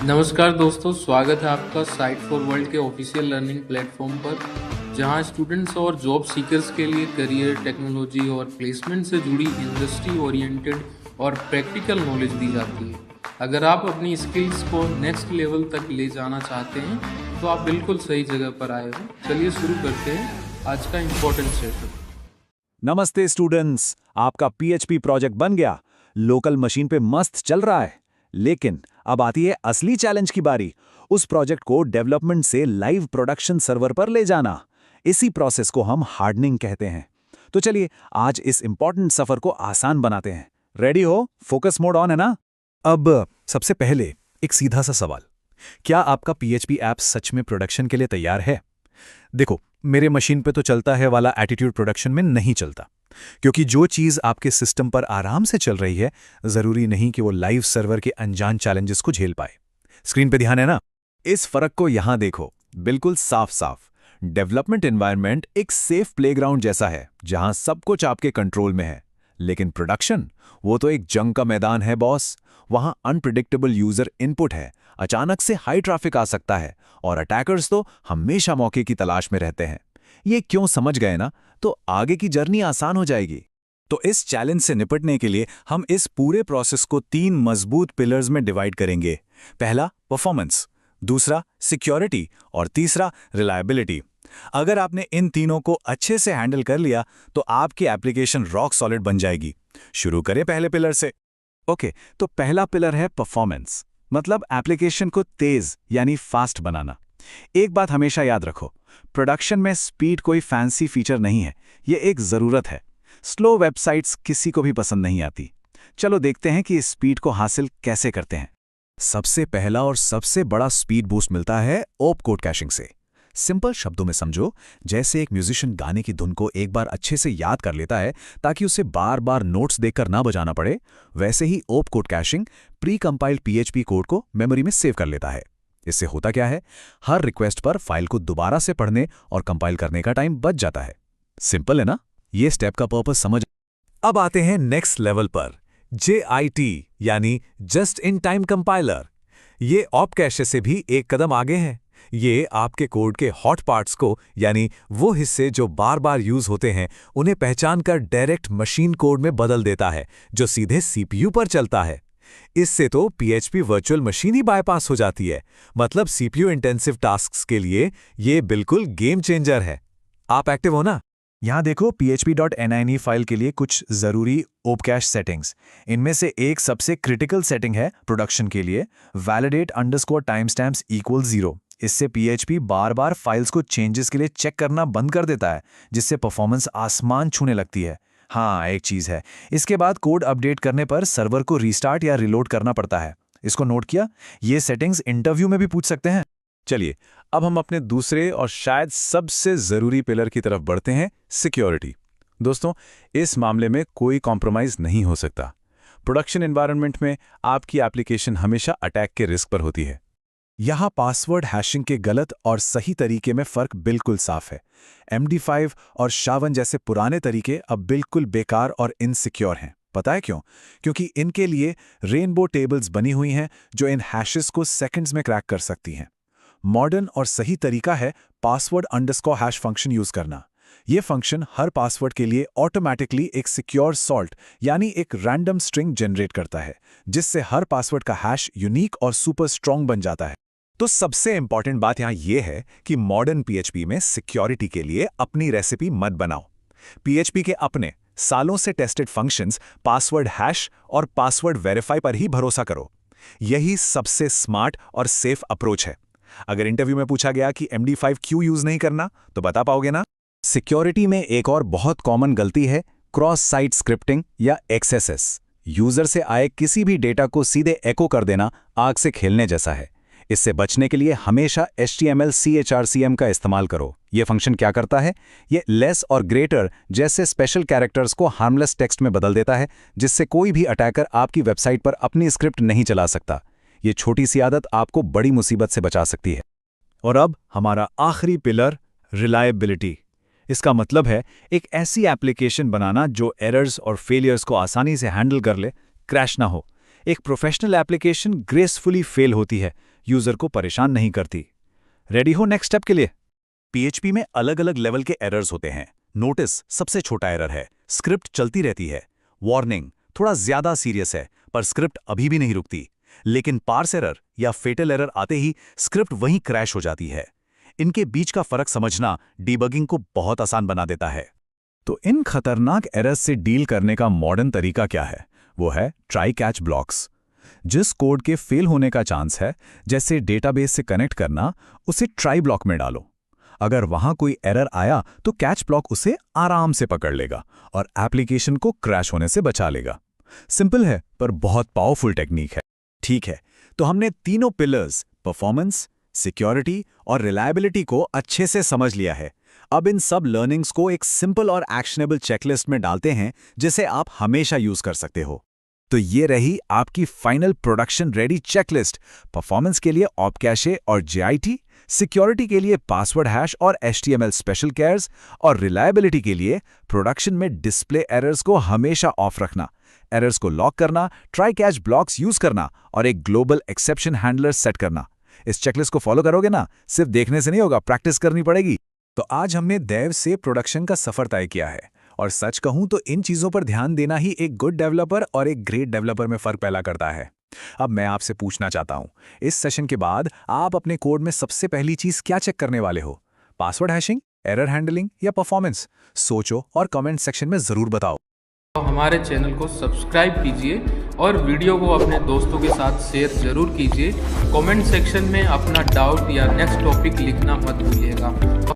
नमस्कार दोस्तों, स्वागत है आपका साइट फॉर वर्ल्ड के ऑफिशियल लर्निंग प्लेटफॉर्म पर, जहां स्टूडेंट्स और जॉब सीकर्स के लिए करियर, टेक्नोलॉजी और प्लेसमेंट से जुड़ी इंडस्ट्री ओरिएंटेड और प्रैक्टिकल नॉलेज दी जाती है। अगर आप अपनी स्किल्स को नेक्स्ट लेवल तक ले जाना चाहते हैं तो आप बिल्कुल सही जगह पर आए हो। चलिए शुरू करते हैं आज का इम्पोर्टेंट सेशन। नमस्ते स्टूडेंट्स, आपका पीएचपी प्रोजेक्ट बन गया, लोकल मशीन पे मस्त चल रहा है। लेकिन अब आती है असली चैलेंज की बारी, उस प्रोजेक्ट को डेवलपमेंट से लाइव प्रोडक्शन सर्वर पर ले जाना। इसी प्रोसेस को हम हार्डनिंग कहते हैं। तो चलिए आज इस इंपॉर्टेंट सफर को आसान बनाते हैं। रेडी हो? फोकस मोड ऑन है ना? अब सबसे पहले एक सीधा सा सवाल, क्या आपका पीएचपी ऐप सच में प्रोडक्शन के लिए तैयार है? देखो, मेरे मशीन पे तो चलता है वाला एटीट्यूड प्रोडक्शन में नहीं चलता, क्योंकि जो चीज़ आपके सिस्टम पर आराम से चल रही है, ज़रूरी नहीं कि वो लाइव सर्वर के अनजान चैलेंजेस को झेल पाए। स्क्रीन पे ध्यान है ना? इस फर्क को यहां देखो, बिल्कुल साफ साफ। डेवलपमेंट एनवायरनमेंट एक सेफ प्लेग्राउंड जैसा है, जहां सब कुछ आपके कंट्रोल में है। लेकिन प्रोडक्शन, वो तो एक जंग का मैदान है बॉस। वहां अनप्रिडिक्टेबल यूजर इनपुट है, अचानक से हाई ट्रैफिक आ सकता है, और अटैकर्स तो हमेशा मौके की तलाश में रहते हैं। ये क्यों समझ गए ना, तो आगे की जर्नी आसान हो जाएगी। तो इस चैलेंज से निपटने के लिए हम इस पूरे प्रोसेस को 3 मजबूत पिलर्स में डिवाइड करेंगे। पहला परफॉर्मेंस, दूसरा सिक्योरिटी और तीसरा रिलायबिलिटी। अगर आपने इन तीनों को अच्छे से हैंडल कर लिया तो आपकी एप्लीकेशन रॉक सॉलिड बन जाएगी। शुरू करें पहले पिलर से। ओके, तो पहला पिलर है परफॉर्मेंस, मतलब एप्लीकेशन को तेज यानी फास्ट बनाना। एक बात हमेशा याद रखो, प्रोडक्शन में स्पीड कोई फैंसी फीचर नहीं है, ये एक ज़रूरत है। स्लो वेबसाइट्स किसी को भी पसंद नहीं आती। चलो देखते हैं कि इस स्पीड को हासिल कैसे करते हैं। सबसे पहला और सबसे बड़ा स्पीड बूस्ट मिलता है ओप कोड कैशिंग से। सिंपल शब्दों में समझो, जैसे एक म्यूजिशियन गाने की धुन को एक बार अच्छे से याद कर लेता है ताकि उसे बार बार नोट्स देखकर ना बजाना पड़े, वैसे ही opcode caching precompiled PHP code को मेमोरी में सेव कर लेता है। इससे होता क्या है, हर रिक्वेस्ट पर फाइल को दोबारा से पढ़ने और कंपाइल करने का टाइम बच जाता है। सिंपल है ना? ये स्टेप का पर्पस समझ। अब आते हैं नेक्स्ट लेवल पर, JIT यानी जस्ट इन टाइम कंपाइलर। ये ऑप कैशे से भी एक कदम आगे है। ये आपके कोड के हॉट पार्ट्स को, यानी वो हिस्से जो बार बार यूज होते हैं, उन्हें पहचान कर डायरेक्ट मशीन कोड में बदल देता है, जो सीधे सीपीयू पर चलता है। इससे तो पीएचपी वर्चुअल मशीन ही बायपास हो जाती है। मतलब सीपीयू इंटेंसिव टास्क्स के लिए ये बिल्कुल गेम चेंजर है। आप एक्टिव हो ना? यहाँ देखो php.ini फाइल के लिए कुछ ज़रूरी ओप कैश सेटिंग्स। इनमें से एक सबसे क्रिटिकल सेटिंग है प्रोडक्शन के लिए, validate_timestamps=0। इससे PHP बार बार फाइल्स को चेंजेस के लिए चेक करना बंद कर देता है, जिससे परफॉर्मेंस आसमान छूने लगती है। हाँ, एक चीज़ है, इसके बाद कोड अपडेट करने पर सर्वर को रीस्टार्ट या रिलोड करना पड़ता है। इसको नोट किया? ये सेटिंग्स इंटरव्यू में भी पूछ सकते हैं। चलिए, अब हम अपने दूसरे और शायद सबसे ज़रूरी पिलर की तरफ बढ़ते हैं, सिक्योरिटी। दोस्तों, इस मामले में कोई कॉम्प्रोमाइज़ नहीं हो सकता। प्रोडक्शन एनवायरनमेंट में आपकी एप्लीकेशन हमेशा अटैक के रिस्क पर होती है। यहाँ पासवर्ड हैशिंग के गलत और सही तरीके में फ़र्क बिल्कुल साफ है। MD5 और SHA-1 जैसे पुराने तरीके अब बिल्कुल बेकार और इनसिक्योर हैं। पता है क्यों? क्योंकि इनके लिए रेनबो टेबल्स बनी हुई हैं जो इन हैशेस को सेकंड्स में क्रैक कर सकती हैं। मॉडर्न और सही तरीका है password_hash फंक्शन यूज करना। ये फंक्शन हर पासवर्ड के लिए ऑटोमैटिकली एक सिक्योर सॉल्ट यानी एक रैंडम स्ट्रिंग जनरेट करता है, जिससे हर पासवर्ड का हैश यूनिक और सुपर स्ट्रॉन्ग बन जाता है। तो सबसे इंपॉर्टेंट बात यहां यह है कि मॉडर्न पीएचपी में सिक्योरिटी के लिए अपनी रेसिपी मत बनाओ। पीएचपी के अपने सालों से टेस्टेड फंक्शंस पासवर्ड हैश और पासवर्ड वेरीफाई पर ही भरोसा करो। यही सबसे स्मार्ट और सेफ अप्रोच है। अगर इंटरव्यू में पूछा गया कि MD5 क्यों यूज नहीं करना, तो बता पाओगे ना? सिक्योरिटी में एक और बहुत कॉमन गलती है क्रॉस साइट स्क्रिप्टिंग या XSS। यूजर से आए किसी भी डेटा को सीधे एको कर देना आग से खेलने जैसा है। इससे बचने के लिए हमेशा HTML CHRCM का इस्तेमाल करो। ये फंक्शन क्या करता है? ये लेस और ग्रेटर जैसे स्पेशल कैरेक्टर्स को हार्मलेस टेक्स्ट में बदल देता है, जिससे कोई भी अटैकर आपकी वेबसाइट पर अपनी स्क्रिप्ट नहीं चला सकता। ये छोटी सी आदत आपको बड़ी मुसीबत से बचा सकती है। और अब हमारा आखिरी पिलर, रिलायबिलिटी। इसका मतलब है एक ऐसी एप्लीकेशन बनाना जो एरर्स और फेलियर्स को आसानी से हैंडल कर ले, क्रैश ना हो। एक प्रोफेशनल एप्लीकेशन ग्रेसफुली फेल होती है, यूजर को परेशान नहीं करती। रेडी हो नेक्स्ट स्टेप के लिए? पीएचपी में अलग अलग लेवल के एरर्स होते हैं। नोटिस सबसे छोटा एरर है, स्क्रिप्ट चलती रहती है। वार्निंग थोड़ा ज्यादा सीरियस है, पर स्क्रिप्ट अभी भी नहीं रुकती। लेकिन पार्स एरर या फेटल एरर आते ही स्क्रिप्ट वहीं क्रैश हो जाती है। इनके बीच का फर्क समझना डीबगिंग को बहुत आसान बना देता है। तो इन खतरनाक एरर्स से डील करने का मॉडर्न तरीका क्या है? वो है ट्राई कैच ब्लॉक्स। जिस कोड के फेल होने का चांस है, जैसे डेटाबेस से कनेक्ट करना, उसे ट्राई ब्लॉक में डालो। अगर वहां कोई एरर आया तो कैच ब्लॉक उसे आराम से पकड़ लेगा और एप्लीकेशन को क्रैश होने से बचा लेगा। सिंपल है पर बहुत पावरफुल टेक्निक है। ठीक है, तो हमने तीनों पिलर्स परफॉर्मेंस, सिक्योरिटी और रिलायबिलिटी को अच्छे से समझ लिया है। अब इन सब लर्निंग्स को एक सिंपल और एक्शनेबल चेकलिस्ट में डालते हैं, जिसे आप हमेशा यूज कर सकते हो। तो ये रही आपकी final production ready checklist. Performance के लिए ऑप कैशे और JIT, सिक्योरिटी के लिए पासवर्ड हैश और HTML स्पेशल केयर्स, और रिलायबिलिटी के लिए प्रोडक्शन में डिस्प्ले एरर्स को हमेशा ऑफ रखना, एरर्स को लॉक करना, ट्राई कैच ब्लॉक्स यूज करना और एक ग्लोबल एक्सेप्शन हैंडलर सेट करना। इस चेकलिस्ट को फॉलो करोगे ना, सिर्फ देखने से नहीं होगा, प्रैक्टिस करनी पड़ेगी। तो आज हमने देव से प्रोडक्शन का सफर तय किया है, और सच कहूं तो इन चीजों पर ध्यान देना ही एक गुड डेवलपर और एक ग्रेट डेवलपर में फर्क पैदा करता है। अब मैं आपसे पूछना चाहता हूं, इस सेशन के बाद आप अपने कोड में सबसे पहली चीज क्या चेक करने वाले हो? पासवर्ड हैशिंग, एरर हैंडलिंग या परफॉर्मेंस? सोचो और कमेंट सेक्शन में जरूर बताओ। तो हमारे चैनल को सब्सक्राइब कीजिए और वीडियो को अपने दोस्तों के साथ शेयर जरूर कीजिए। कमेंट सेक्शन में अपना डाउट या नेक्स्ट टॉपिक लिखना मत भूलिएगा।